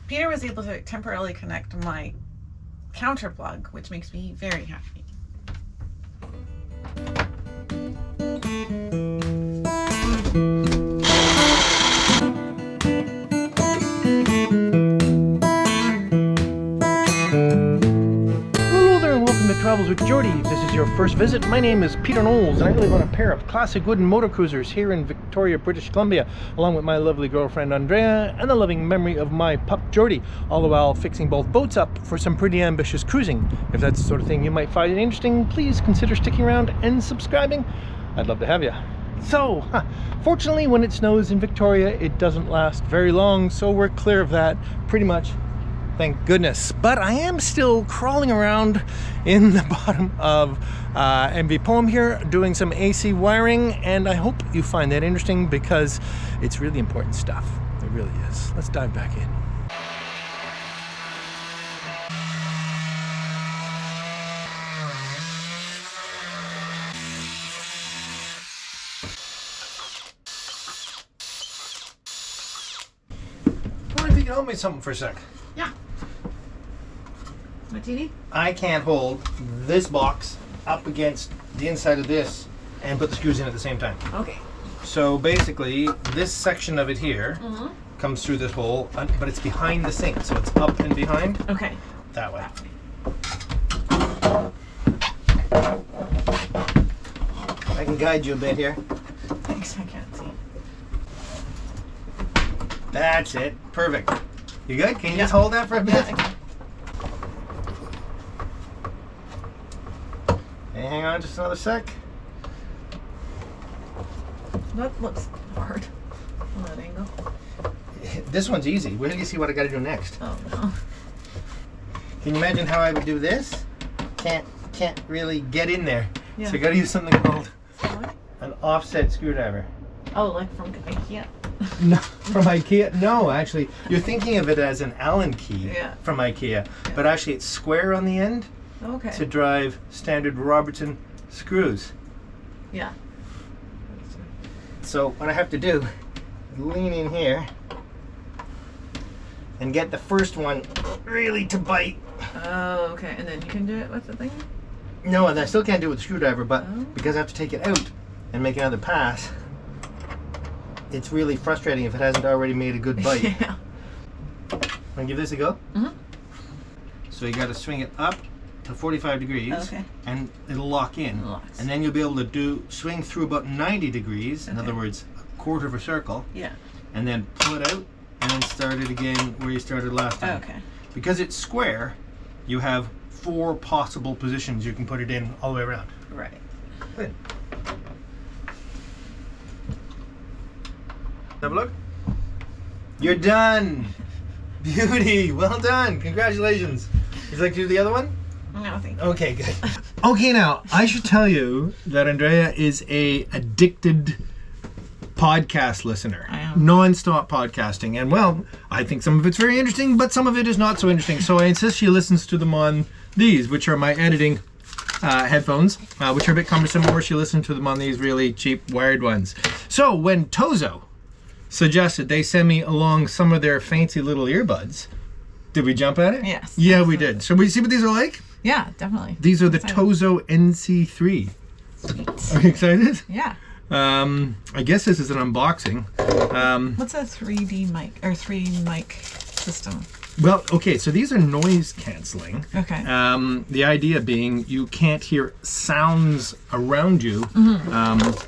Peter was able to temporarily connect my counter plug, which makes me very happy. Travels with Geordie. If this is your first visit, my name is Peter Knowles and I live on a pair of classic wooden motor cruisers here in Victoria, British Columbia, along with my lovely girlfriend Andrea and the loving memory of my pup Geordie, all the while fixing both boats up for some pretty ambitious cruising. If that's the sort of thing you might find interesting, please consider sticking around and subscribing. I'd love to have you. So, fortunately when it snows in Victoria, it doesn't last very long, so we're clear of that pretty much. Thank goodness. But I am still crawling around in the bottom of MV Poem here doing some AC wiring, and I hope you find that interesting because it's really important stuff. It really is. Let's dive back in. I wonder if you can help me with something for a sec. Yeah. What do you need? I can't hold this box up against the inside of this and put the screws in at the same time. Okay. So basically, this section of it here comes through this hole, but it's behind the sink, so it's up and behind. Okay. That way. I can guide you a bit here. Thanks, I can't see. That's it. Perfect. You good? Can you just hold that for a bit? Yeah. Hey, hang on just another sec. That looks hard on that angle. This one's easy. Wait till you see what I gotta do next. Oh no. Can you imagine how I would do this? Can't really get in there. Yeah. So I gotta use something called an offset screwdriver. Oh, like from IKEA? No, from IKEA? No, actually, you're thinking of it as an Allen key from IKEA, but actually it's square on the end to drive standard Robertson screws. Yeah. So what I have to do is lean in here and get the first one really to bite. Oh, okay. And then you can do it with the thing? No, and I still can't do it with the screwdriver, but because I have to take it out and make another pass, it's really frustrating if it hasn't already made a good bite. Yeah. Want to give this a go? So you got to swing it up to 45 degrees, and it'll lock in. And then you'll be able to swing through about 90 degrees, in other words, a quarter of a circle. Yeah. And then pull it out, and then start it again where you started last time. Okay. Because it's square, you have 4 possible positions you can put it in all the way around. Right. Good. Have a look. You're done. Beauty. Well done. Congratulations. Would you like to do the other one? No, thank you. Okay, good. Okay, now I should tell you that Andrea is a addicted podcast listener. I am. Non-stop podcasting, and well, I think some of it's very interesting, but some of it is not so interesting. So I insist she listens to them on these, which are my editing headphones, which are a bit cumbersome, or she listens to them on these really cheap wired ones. So when TOZO suggested they send me along some of their fancy little earbuds, did we jump at it? Yes. Yeah, we did. So we see what these are like? Yeah, definitely. These are the TOZO NC3. Sweet. Are you excited? Yeah. I guess this is an unboxing. What's a 3D mic or 3 mic system? Well, okay, so these are noise canceling. Okay. The idea being you can't hear sounds around you.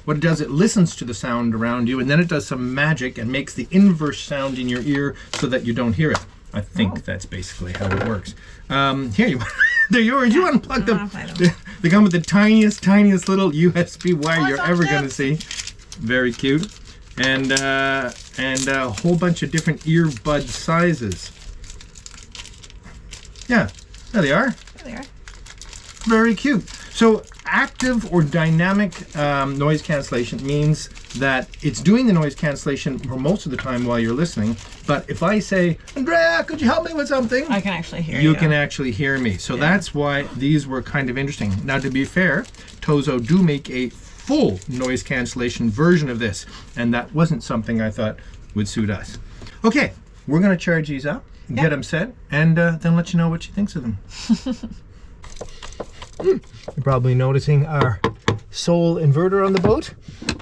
What it does, it listens to the sound around you, and then it does some magic and makes the inverse sound in your ear so that you don't hear it. I think that's basically how it works. Here, they're yours. You unplug them. They come with the tiniest little USB wire you're ever going to see. Very cute. And a whole bunch of different earbud sizes. Yeah, there they are. There they are. Very cute. So active or dynamic noise cancellation means that it's doing the noise cancellation for most of the time while you're listening. But if I say, Andrea, could you help me with something? I can actually hear you. You can actually hear me. So that's why these were kind of interesting. Now, to be fair, TOZO do make a full noise cancellation version of this. And that wasn't something I thought would suit us. Okay, we're going to charge these up, get them set, and then let you know what she thinks of them. You're probably noticing our sole inverter on the boat.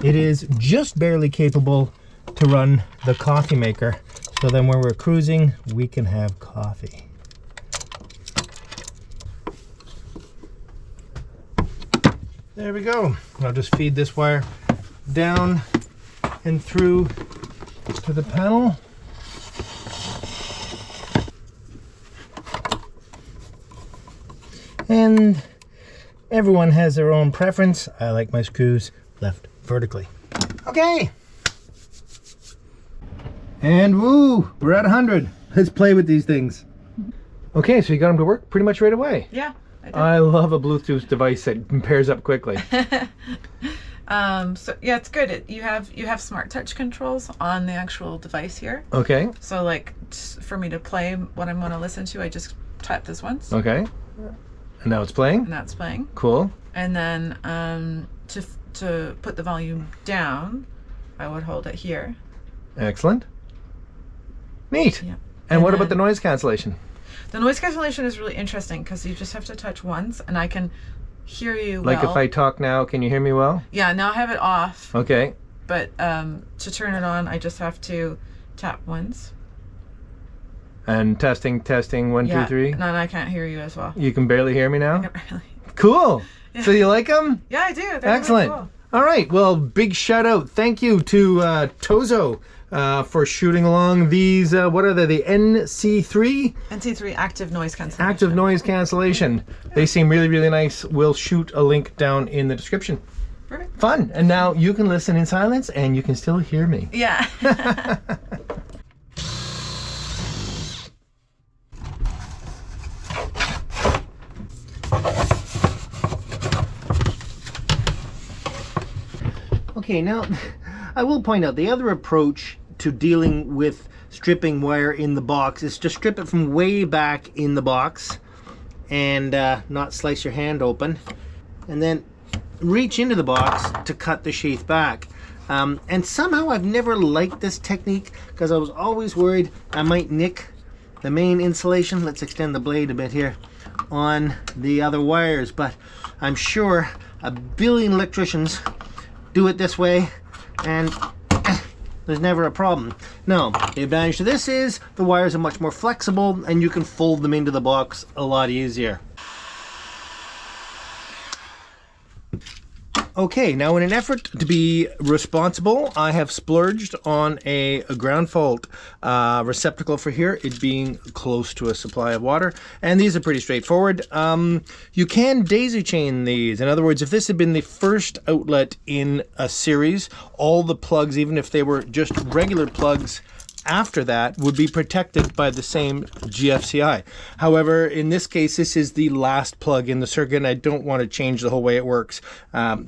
It is just barely capable to run the coffee maker. So then when we're cruising, we can have coffee. There we go. I'll just feed this wire down and through to the panel. And everyone has their own preference. I like my screws left vertically. Okay. And woo, we're at 100. Let's play with these things. Okay, so you got them to work pretty much right away. Yeah, I did. I love a Bluetooth device that pairs up quickly. So yeah, it's good. You have smart touch controls on the actual device here. Okay. So like for me to play what I'm going to listen to, I just tap this once. Okay. And now it's playing? And that's playing. Cool. And then to put the volume down, I would hold it here. Excellent. Neat. Yeah. And what about the noise cancellation? The noise cancellation is really interesting because you just have to touch once and I can hear you well. Like if I talk now, can you hear me well? Yeah, now I have it off. Okay. But to turn it on, I just have to tap once. And testing, 1, 2, 3. No, and I can't hear you as well. You can barely hear me now? I can't really. Cool. Yeah. So you like them? Yeah, I do. They're Excellent. really cool. All right. Well, big shout out. Thank you to TOZO for shooting along these. What are they? The NC3? NC3 active noise cancellation. Active noise cancellation. They seem really, really nice. We'll shoot a link down in the description. Perfect. Fun. And now you can listen in silence and you can still hear me. Yeah. Okay, now I will point out the other approach to dealing with stripping wire in the box is to strip it from way back in the box and not slice your hand open, and then reach into the box to cut the sheath back. And somehow I've never liked this technique because I was always worried I might nick the main insulation. Let's extend the blade a bit here on the other wires, but I'm sure a billion electricians do it this way and there's never a problem. Now, the advantage to this is the wires are much more flexible and you can fold them into the box a lot easier. Okay, now in an effort to be responsible, I have splurged on a ground fault receptacle for here, it being close to a supply of water, and these are pretty straightforward. You can daisy chain these. In other words, if this had been the first outlet in a series, all the plugs, even if they were just regular plugs after that, would be protected by the same GFCI. However, in this case, this is the last plug in the circuit and I don't want to change the whole way it works.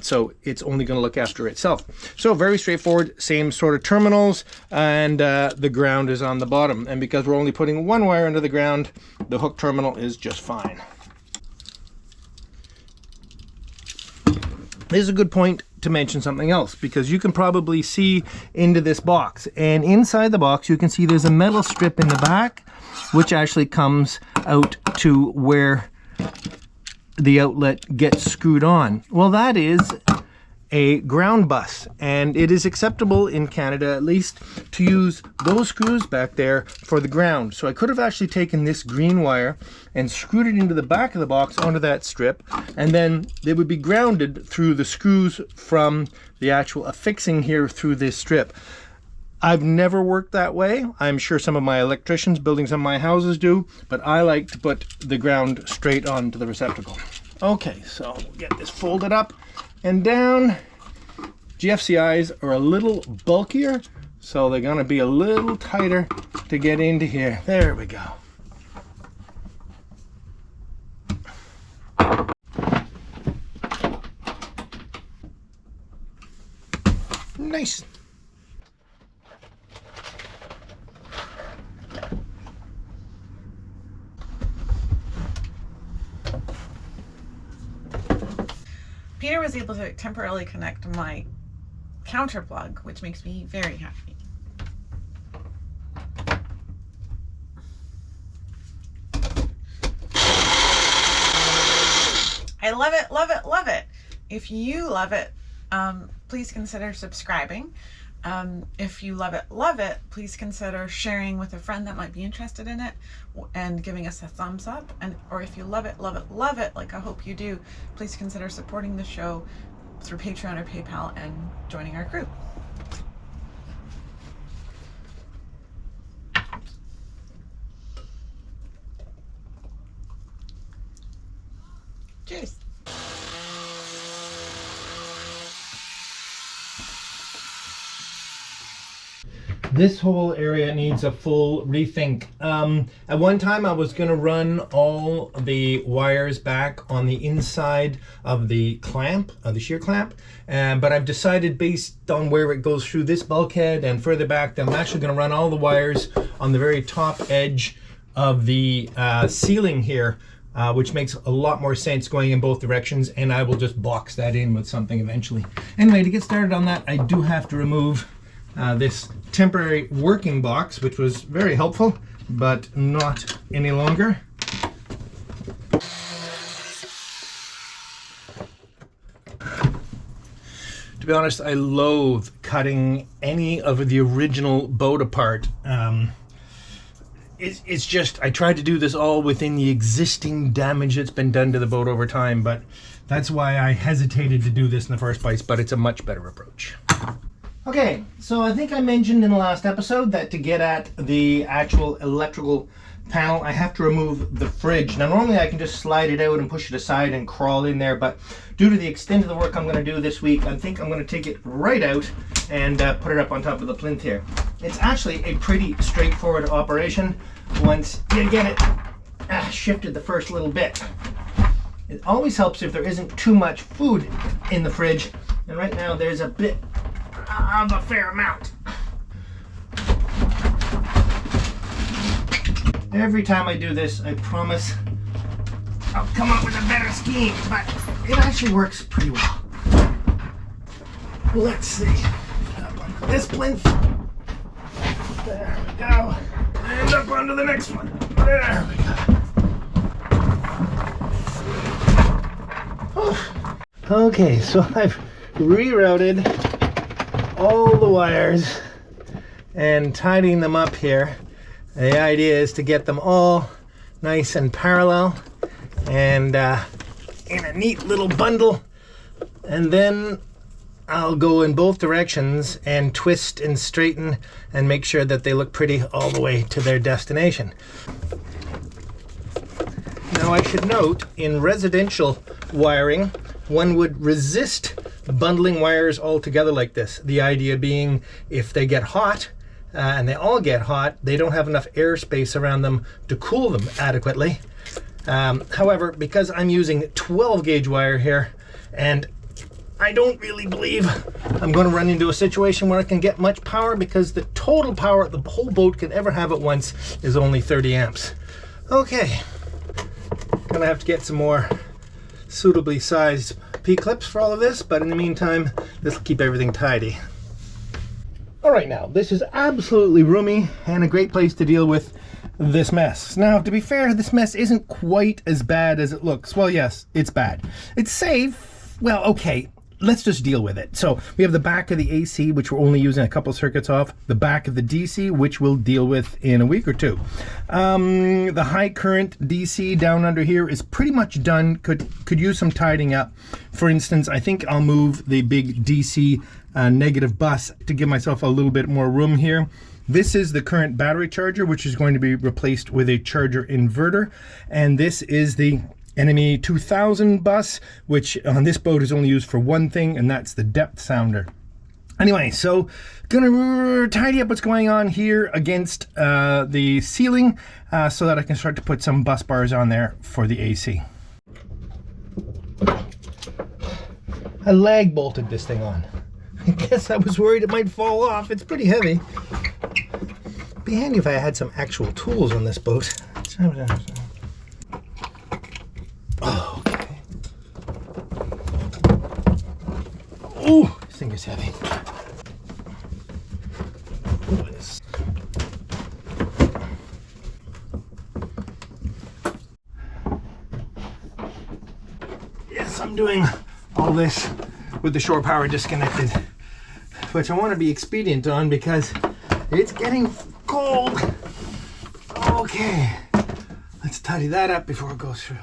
So it's only going to look after itself. So very straightforward, same sort of terminals, and the ground is on the bottom. And because we're only putting one wire into the ground, the hook terminal is just fine. This is a good point to mention something else, because you can probably see into this box, and inside the box you can see there's a metal strip in the back which actually comes out to where the outlet gets screwed on. Well, that is a ground bus, and it is acceptable in Canada at least to use those screws back there for the ground. So I could have actually taken this green wire and screwed it into the back of the box onto that strip, and then they would be grounded through the screws from the actual affixing here through this strip. I've never worked that way. I'm sure some of my electricians building some of my houses do, but I like to put the ground straight onto the receptacle. Okay, so we'll get this folded up and down. GFCIs are a little bulkier, so they're going to be a little tighter to get into here. There we go. Nice. Peter was able to temporarily connect my counter plug, which makes me very happy. I love it, love it, love it. If you love it, please consider subscribing. If you love it, please consider sharing with a friend that might be interested in it and giving us a thumbs up. Or if you love it, like I hope you do, please consider supporting the show through Patreon or PayPal and joining our group. Cheers. This whole area needs a full rethink. At one time I was going to run all the wires back on the inside of the clamp, the shear clamp, but I've decided based on where it goes through this bulkhead and further back that I'm actually going to run all the wires on the very top edge of the ceiling here, which makes a lot more sense going in both directions, and I will just box that in with something eventually. Anyway, to get started on that, I do have to remove this temporary working box, which was very helpful, but not any longer. To be honest, I loathe cutting any of the original boat apart. It's just, I tried to do this all within the existing damage that's been done to the boat over time, but that's why I hesitated to do this in the first place, but it's a much better approach. Okay, so I think I mentioned in the last episode that to get at the actual electrical panel, I have to remove the fridge. Now normally I can just slide it out and push it aside and crawl in there, but due to the extent of the work I'm going to do this week, I think I'm going to take it right out and put it up on top of the plinth here. It's actually a pretty straightforward operation once you get it shifted the first little bit. It always helps if there isn't too much food in the fridge, and right now there's a bit of a fair amount. Every time I do this, I promise I'll come up with a better scheme, but it actually works pretty well. Let's see. Up onto this plinth. There we go. And up onto the next one. There we go. Okay, so I've rerouted all the wires and tidying them up here. The idea is to get them all nice and parallel and in a neat little bundle, and then I'll go in both directions and twist and straighten and make sure that they look pretty all the way to their destination. Now I should note, in residential wiring, one would resist bundling wires all together like this. The idea being, if they get hot, and they all get hot, they don't have enough airspace around them to cool them adequately. However, because I'm using 12 gauge wire here, and I don't really believe I'm going to run into a situation where I can get much power, because the total power the whole boat can ever have at once is only 30 amps. Okay, gonna have to get some more suitably sized P-clips for all of this, but in the meantime, this will keep everything tidy. All right, now, this is absolutely roomy and a great place to deal with this mess. Now, to be fair, this mess isn't quite as bad as it looks. Well, yes, it's bad. It's safe. Well, okay, let's just deal with it. So we have the back of the AC, which we're only using a couple circuits off, the back of the DC, which we'll deal with in a week or two. The high current DC down under here is pretty much done. Could use some tidying up. For instance, I think I'll move the big DC negative bus to give myself a little bit more room here. This is the current battery charger, which is going to be replaced with a charger inverter, and this is the Enemy 2000 bus, which on this boat is only used for one thing, and that's the depth sounder. Anyway, so gonna tidy up what's going on here against the ceiling so that I can start to put some bus bars on there for the AC. I lag bolted this thing on. I guess I was worried it might fall off. It's pretty heavy. Be handy if I had some actual tools on this boat. Oh, okay. Oh, this thing is heavy. else I'm doing all this with the shore power disconnected, which I want to be expedient on because it's getting cold. Okay, let's tidy that up before it goes through.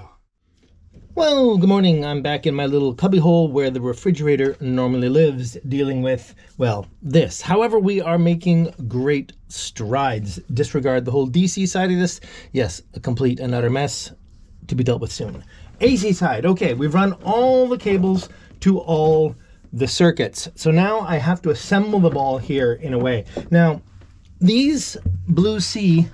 Well, good morning. I'm back in my little cubby hole where the refrigerator normally lives, dealing with, well, this. However, we are making great strides. Disregard the whole DC side of this. Yes, a complete and utter mess to be dealt with soon. AC side. Okay, we've run all the cables to all the circuits. So now I have to assemble them all here in a way. Now, these Blue Sea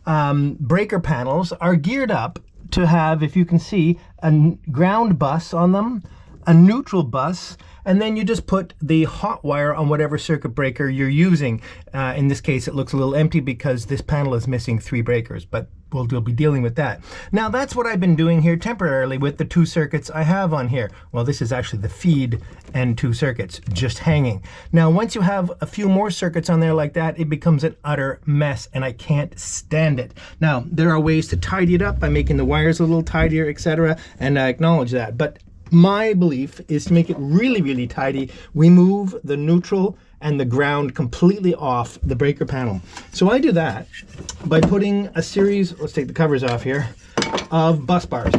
breaker panels are geared up to have, if you can see, a ground bus on them, a neutral bus, and then you just put the hot wire on whatever circuit breaker you're using. In this case, it looks a little empty because this panel is missing 3 breakers, but we'll be dealing with that. Now, that's what I've been doing here temporarily with the 2 circuits I have on here. Well, this is actually the feed and 2 circuits just hanging. Now, once you have a few more circuits on there like that, it becomes an utter mess, and I can't stand it. Now, there are ways to tidy it up by making the wires a little tidier, etc., and I acknowledge that. But my belief is to make it really, really tidy, we move the neutral and the ground completely off the breaker panel. So I do that by putting a series, let's take the covers off here, of bus bars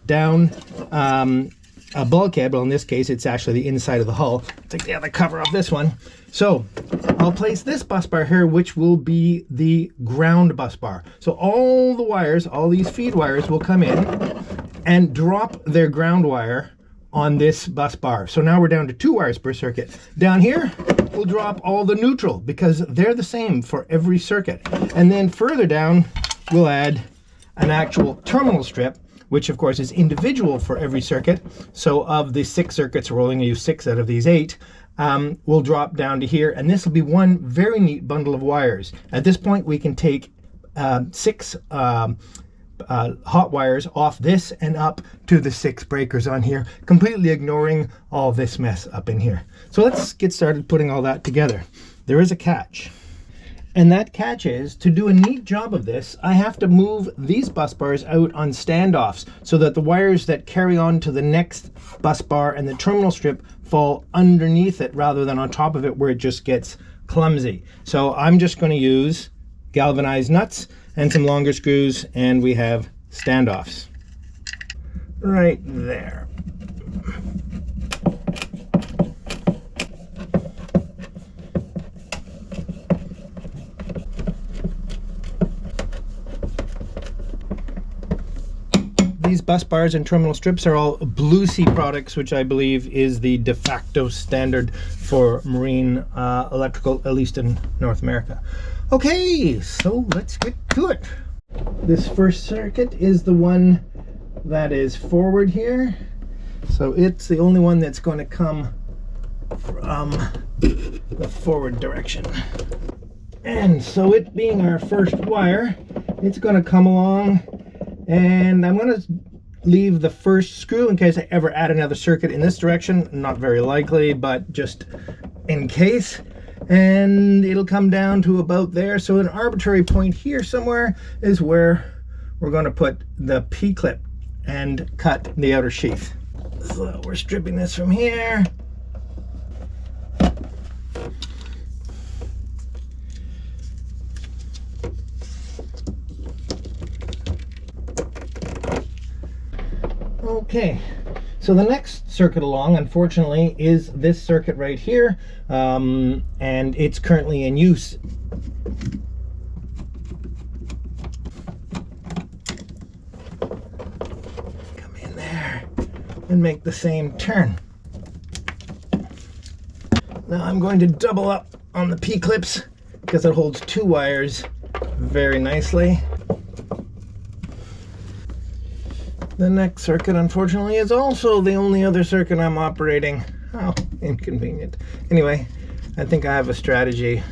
down a bulkhead. Well, in this case, it's actually the inside of the hull. Take the other cover off this one. So I'll place this bus bar here, which will be the ground bus bar. So all the wires, all these feed wires will come in and drop their ground wire on this bus bar. So now we're down to 2 wires per circuit. Down here, we'll drop all the neutral because they're the same for every circuit. And then further down, we'll add an actual terminal strip, which of course is individual for every circuit. So of the 6 circuits, we're only going to use 6 out of these 8. We'll drop down to here, and this will be one very neat bundle of wires. At this point, we can take 6 hot wires off this and up to the 6 breakers on here, completely ignoring all this mess up in here. So let's get started putting all that together. There is a catch. And that catch is, to do a neat job of this, I have to move these bus bars out on standoffs so that the wires that carry on to the next bus bar and the terminal strip fall underneath it rather than on top of it where it just gets clumsy. So I'm just going to use galvanized nuts and some longer screws, and we have standoffs right there. These bus bars and terminal strips are all Blue Sea products, which I believe is the de facto standard for marine electrical, at least in North America. Okay, so let's get to it. This first circuit is the one that is forward here. So it's the only one that's going to come from the forward direction. And so it being our first wire, it's going to come along, and I'm going to leave the first screw in case I ever add another circuit in this direction. Not very likely, but just in case. And it'll come down to about there. So an arbitrary point here somewhere is where we're going to put the P-clip and cut the outer sheath. So we're stripping this from here. Okay, so the next circuit along, unfortunately, is this circuit right here, and it's currently in use. Come in there and make the same turn. Now I'm going to double up on the P-clips because it holds 2 wires very nicely. The next circuit, unfortunately, is also the only other circuit I'm operating. How inconvenient. Anyway, I think I have a strategy.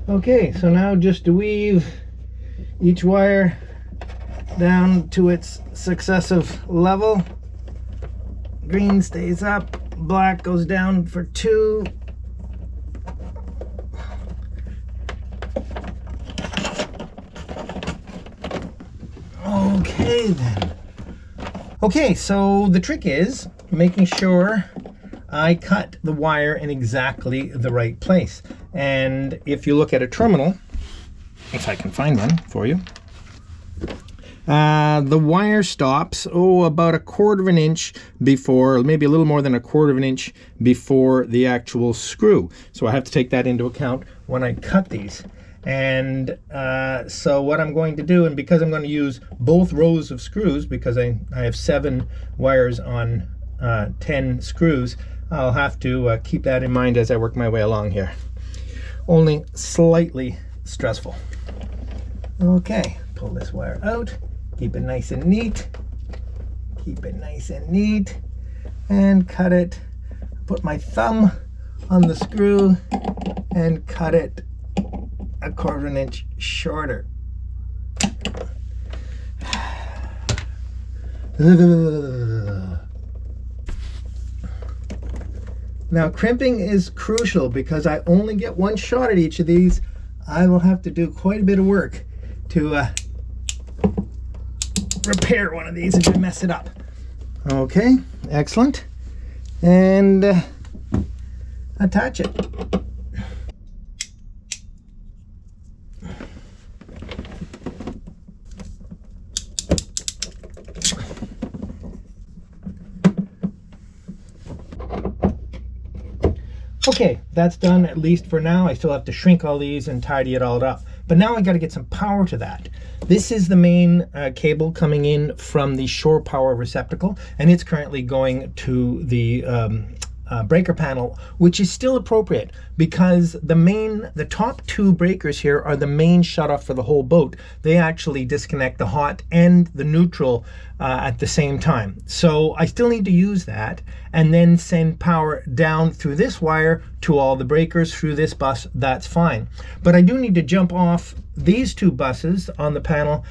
Okay, so now just to weave each wire down to its successive level. Green stays up, black goes down for 2, Okay then. Okay, so the trick is making sure I cut the wire in exactly the right place. And if you look at a terminal, if I can find one for you, the wire stops, about 1/4 of an inch before, maybe a little more than 1/4 of an inch before the actual screw. So I have to take that into account when I cut these. And so what I'm going to do, and because I'm going to use both rows of screws, because I have 7 wires on 10 screws, I'll have to keep that in mind as I work my way along here. Only slightly stressful. Okay, pull this wire out, keep it nice and neat, keep it nice and neat, and cut it. Put my thumb on the screw and cut it 1/4 of an inch shorter. Now crimping is crucial because I only get 1 shot at each of these. I will have to do quite a bit of work to repair one of these if I mess it up. Okay, excellent. And attach it. Okay, that's done at least for now. I still have to shrink all these and tidy it all up. But now I got to get some power to that. This is the main cable coming in from the shore power receptacle, and it's currently going to the breaker panel, which is still appropriate because the top 2 breakers here are the main shutoff for the whole boat. They actually disconnect the hot and the neutral at the same time. So I still need to use that and then send power down through this wire to all the breakers through this bus. That's fine. But I do need to jump off these 2 buses on the panel,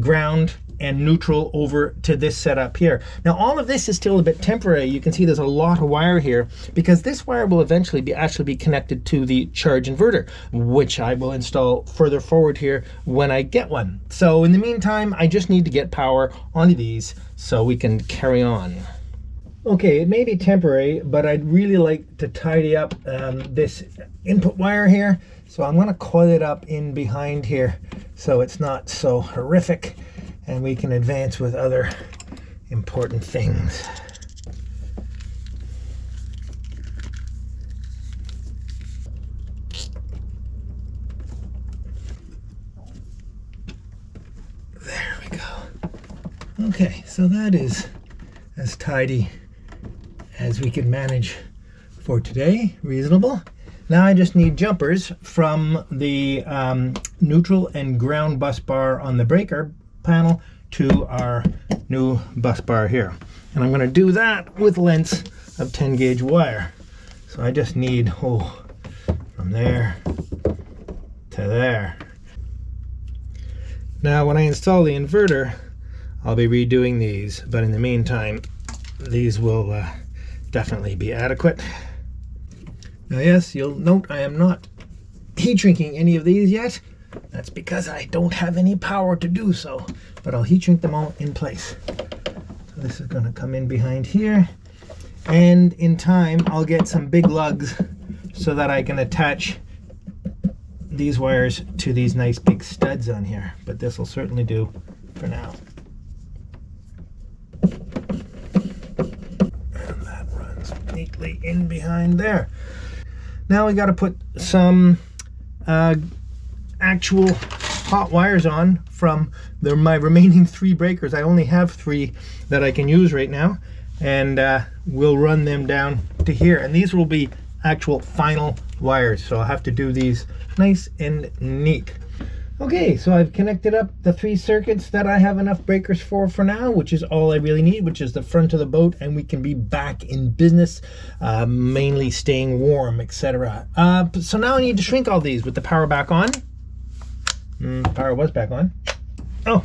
ground and neutral, over to this setup here. Now all of this is still a bit temporary. You can see there's a lot of wire here because this wire will eventually actually be connected to the charge inverter, which I will install further forward here when I get one. So in the meantime, I just need to get power onto these so we can carry on. Okay, it may be temporary, but I'd really like to tidy up this input wire here. So I'm going to coil it up in behind here so it's not so horrific, and we can advance with other important things. There we go. Okay, so that is as tidy as we can manage for today. Reasonable. Now I just need jumpers from the neutral and ground bus bar on the breaker panel to our new bus bar here. And I'm going to do that with lengths of 10 gauge wire. So I just need from there to there. Now when I install the inverter, I'll be redoing these, but in the meantime these will definitely be adequate. Now yes, you'll note I am not heat shrinking any of these yet. That's because I don't have any power to do so, but I'll heat shrink them all in place. So this is going to come in behind here, and in time I'll get some big lugs so that I can attach these wires to these nice big studs on here, but this will certainly do for now. And that runs neatly in behind there. Now we got to put some actual hot wires on from my remaining 3 breakers. I only have 3 that I can use right now, and we'll run them down to here. And these will be actual final wires, so I'll have to do these nice and neat. Okay, so I've connected up the 3 circuits that I have enough breakers for now, which is all I really need, which is the front of the boat, and we can be back in business, mainly staying warm, etc. So now I need to shrink all these with the power back on. Power was back on. Oh,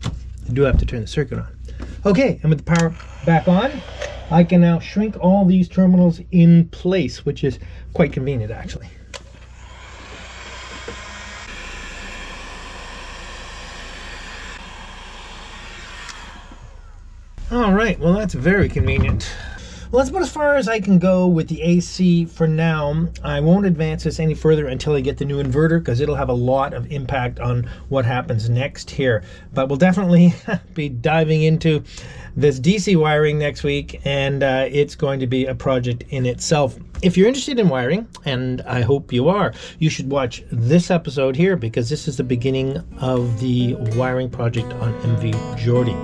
I do have to turn the circuit on. Okay, and with the power back on, I can now shrink all these terminals in place, which is quite convenient actually. All right, well, that's very convenient. Well, that's about as far as I can go with the AC for now. I won't advance this any further until I get the new inverter, because it'll have a lot of impact on what happens next here. But we'll definitely be diving into this DC wiring next week, and it's going to be a project in itself. If you're interested in wiring, and I hope you are, you should watch this episode here, because this is the beginning of the wiring project on MV Geordie.